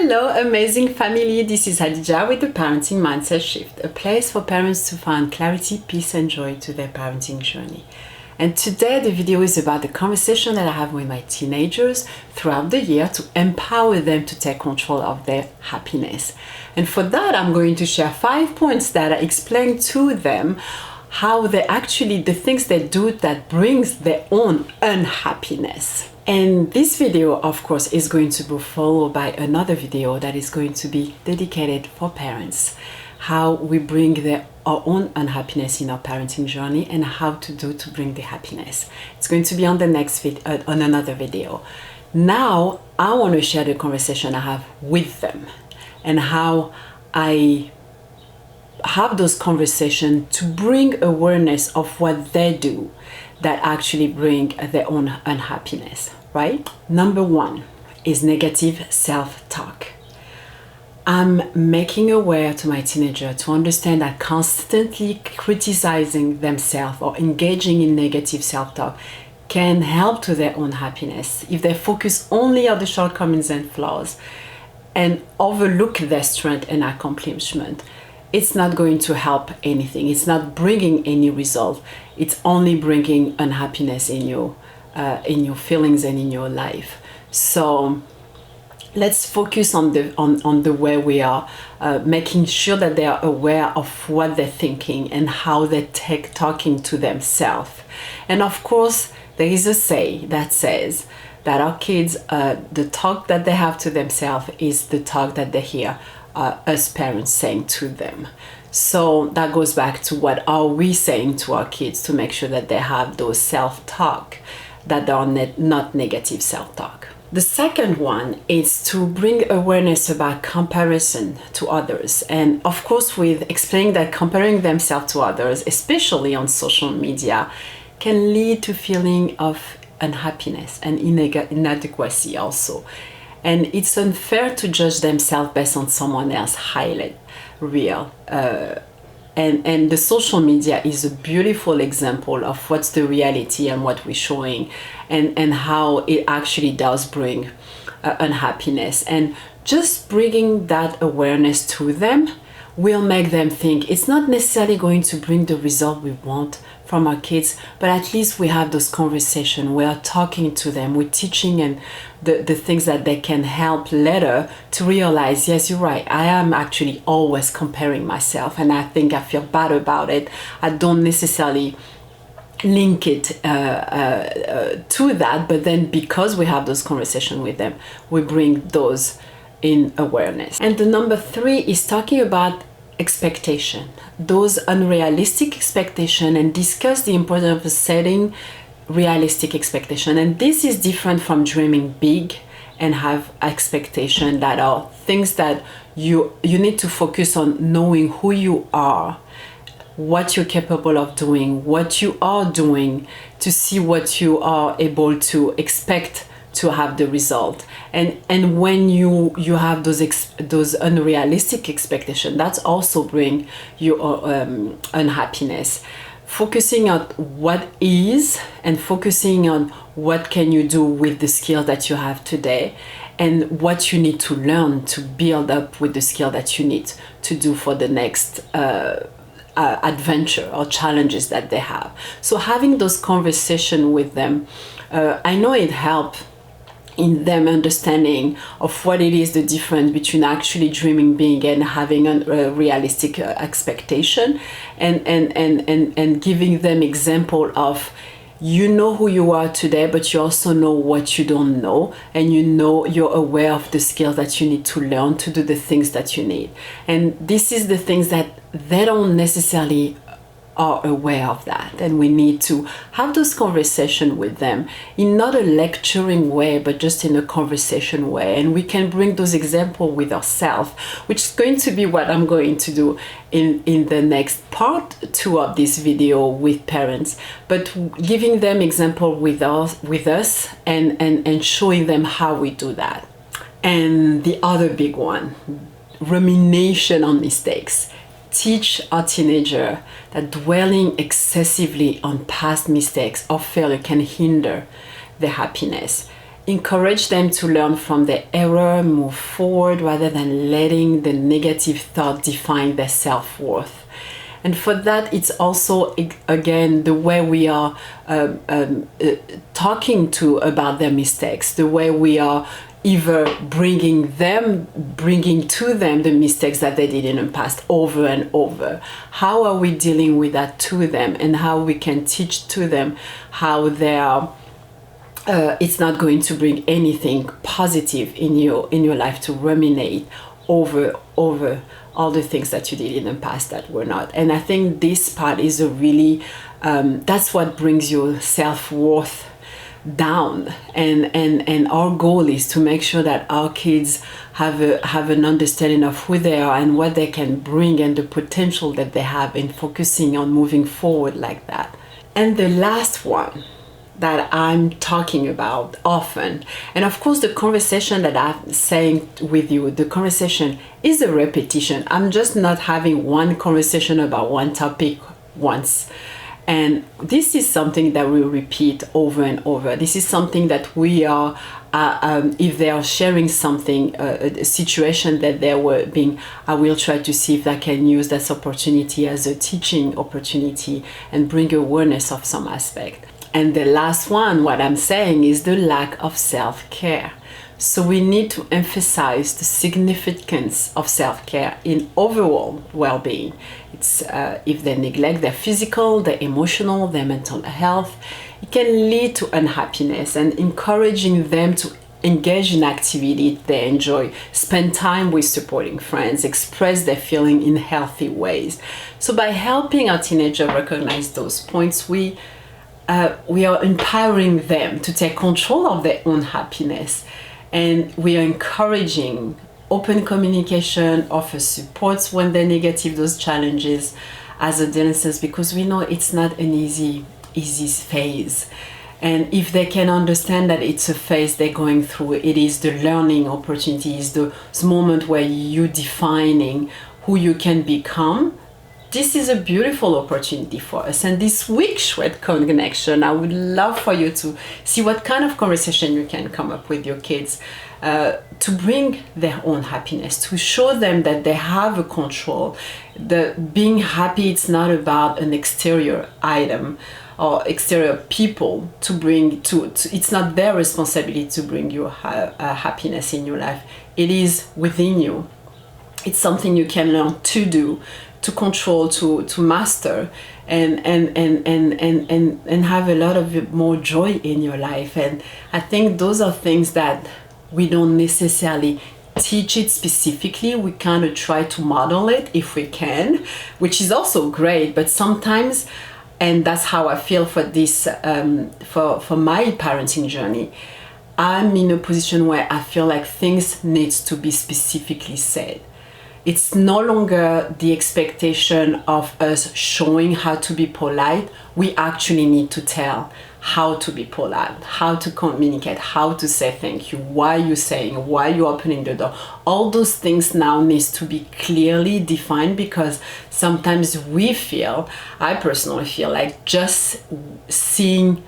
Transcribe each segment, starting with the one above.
Hello, amazing family. This is Hadija with the Parenting Mindset Shift, a place for parents to find clarity, peace, and joy to their parenting journey. And today the video is about the conversation that I have with my teenagers throughout the year to empower them to take control of their happiness. And for that, I'm going to share 5 points that I explain to them how they actually, the things they do that brings their own unhappiness. And this video, of course, is going to be followed by another video that is going to be dedicated for parents, how we bring our own unhappiness in our parenting journey and how to do to bring the happiness. It's going to be on the next on another video. Now, I want to share the conversation I have with them and how I have those conversations to bring awareness of what they do that actually bring their own unhappiness, right? Number one is negative self-talk. I'm making aware to my teenager to understand that constantly criticizing themselves or engaging in negative self-talk can help to their own happiness if they focus only on the shortcomings and flaws and overlook their strength and accomplishment. It's not going to help anything. It's not bringing any result. It's only bringing unhappiness in your feelings and in your life. So let's focus on the way we are making sure that they are aware of what they're thinking and how they talking to themselves. And of course, there is a say that says that our kids, the talk that they have to themselves is the talk that they hear us parents saying to them. So that goes back to what are we saying to our kids to make sure that they have those self-talk that are not negative self-talk. The second one is to bring awareness about comparison to others. And of course, with explaining that comparing themselves to others, especially on social media, can lead to feeling of unhappiness and inadequacy also. And it's unfair to judge themselves based on someone else's highlight reel. And the social media is a beautiful example of what's the reality and what we're showing and how it actually does bring unhappiness. And just bringing that awareness to them will make them think it's not necessarily going to bring the result we want from our kids, but at least we have those conversations. We are talking to them, we're teaching and the things that they can help later to realize, yes, you're right, I am actually always comparing myself and I think I feel bad about it. I don't necessarily link it to that, but then because we have those conversations with them, we bring those in awareness. And the number 3 is talking about expectation, those unrealistic expectation, and discuss the importance of setting realistic expectation. And this is different from dreaming big and have expectation that are things that you need to focus on knowing who you are, what you're capable of doing, what you are doing to see what you are able to expect to have the result. And when you have those unrealistic expectations, that's also bring you unhappiness. Focusing on what is and focusing on what can you do with the skill that you have today and what you need to learn to build up with the skill that you need to do for the next adventure or challenges that they have. So having those conversations with them, I know it helps in them understanding of what it is the difference between actually dreaming big and having a realistic expectation and giving them example of, you know who you are today, but you also know what you don't know, and you know you're aware of the skills that you need to learn to do the things that you need. And this is the things that they don't necessarily are aware of that, and we need to have those conversations with them in not a lecturing way but just in a conversation way. And we can bring those examples with ourselves, which is going to be what I'm going to do in the next part 2 of this video with parents, but giving them example with us and showing them how we do that. And the other big one, rumination on mistakes. Teach our teenager that dwelling excessively on past mistakes or failure can hinder their happiness. encourage them to learn from their error, move forward rather than letting the negative thought define their self-worth. And for that, it's also, again, the way we are talking about their mistakes, the way we are either bringing to them the mistakes that they did in the past over and over. How are we dealing with that to them, and how we can teach to them how they are it's not going to bring anything positive in your life to ruminate over all the things that you did in the past that were not. And I think this part is a really that's what brings your self-worth down, and our goal is to make sure that our kids have an understanding of who they are and what they can bring and the potential that they have, in focusing on moving forward like that. And the last one that I'm talking about often, and of course the conversation that I'm saying with you, the conversation is a repetition. I'm just not having one conversation about one topic once, and this is something that we repeat over and over. This is something that we are if they are sharing something, a situation that they were being, I will try to see if I can use this opportunity as a teaching opportunity and bring awareness of some aspect. And the last one, what I'm saying, is the lack of self-care. So we need to emphasize the significance of self-care in overall well-being. It's if they neglect their physical, their emotional, their mental health, it can lead to unhappiness. And encouraging them to engage in activity they enjoy, spend time with supporting friends, express their feeling in healthy ways. So by helping our teenager recognize those points, we are empowering them to take control of their own happiness, and we are encouraging open communication, offer supports when they're negative, those challenges as adolescents, because we know it's not an easy phase. And if they can understand that it's a phase they're going through, it is the learning opportunities, the moment where you're defining who you can become. This is a beautiful opportunity for us. And this week, Shred Connection, I would love for you to see what kind of conversation you can come up with your kids to bring their own happiness, to show them that they have a control. The being happy, it's not about an exterior item or exterior people to bring to it's not their responsibility to bring you happiness in your life. It is within you. It's something you can learn to do, to control, to master, and have a lot of more joy in your life. And I think those are things that we don't necessarily teach it specifically. We kind of try to model it if we can, which is also great. But sometimes, and that's how I feel for this, for my parenting journey, I'm in a position where I feel like things needs to be specifically said. It's no longer the expectation of us showing how to be polite. We actually need to tell how to be polite, how to communicate, how to say thank you, why you're saying, why you're opening the door. All those things now needs to be clearly defined, because sometimes I personally feel like just seeing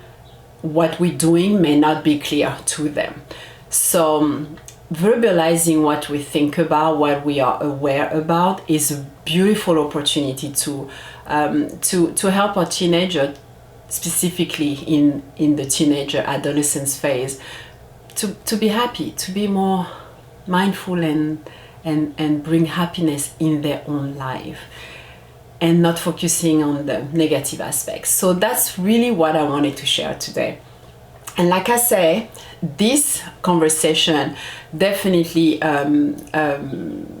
what we're doing may not be clear to them. So verbalizing what we think about, what we are aware about, is a beautiful opportunity to help our teenager, specifically in the teenager adolescence phase, to be happy, to be more mindful and bring happiness in their own life, and not focusing on the negative aspects. So that's really what I wanted to share today. And like I say, this conversation definitely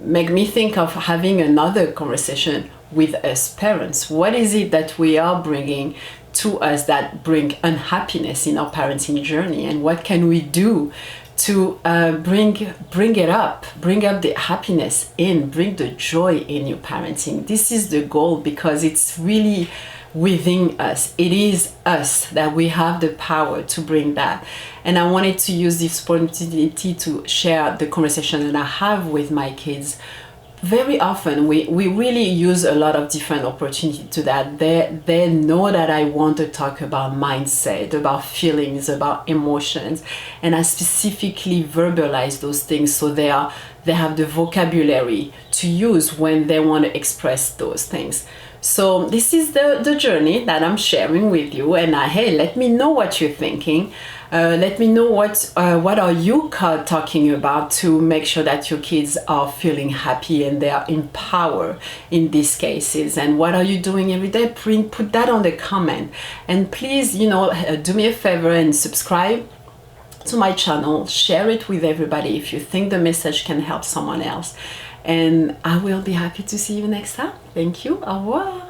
make me think of having another conversation with us parents. What is it that we are bringing to us that bring unhappiness in our parenting journey, and what can we do to bring up the happiness in, bring the joy in your parenting? This is the goal, because it's really within us. It is us that we have the power to bring that. And I wanted to use this opportunity to share the conversation that I have with my kids very often we really use a lot of different opportunities to that. They know that I want to talk about mindset, about feelings, about emotions, and I specifically verbalize those things so they have the vocabulary to use when they want to express those things. So this is the journey that I'm sharing with you, and hey, let me know what you're thinking. Let me know what are you talking about to make sure that your kids are feeling happy and they are empowered in these cases, and what are you doing every day? Put that on the comment, and please, do me a favor and subscribe to my channel. Share it with everybody if you think the message can help someone else, and I will be happy to see you next time. Thank you. Au revoir.